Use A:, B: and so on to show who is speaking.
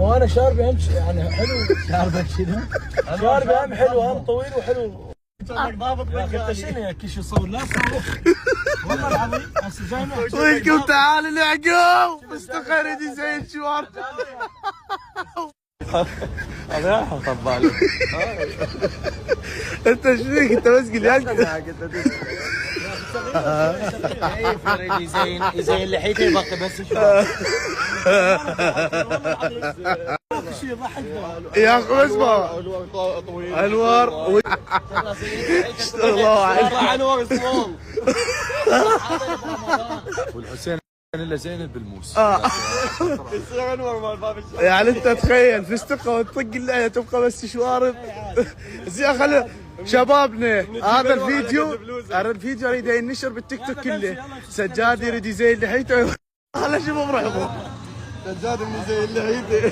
A: هو انا شاربي اهم شيء يعني حلو. شاربك شنو؟ شاربي اهم حلو، هم طويل وحلو. يا اخي انت شنو يا كيش يصور؟ لا صور والله العظيم. هسه جاينا
B: ويلكم تعال العقوب استخرجي زي الشوار.
A: هذا حط بالي.
B: انت شنيك انت ماسك اليد؟
A: زين لحيته يبقى بس شوي. شيء يضحك
B: يا اخي اسمع انوار الله عليك
A: انوار سمول.
C: والحسين الا زين بالموس.
B: يعني انت تخيل في استقه وتطق اللحيه تبقى بس شوارب. زين خلي شبابنا هذا الفيديو اريد ينشر بالتيك توك كله. سجاد يريد يزين لحيته. خلي شوفوا برحبه سجاد من يزين لحيته.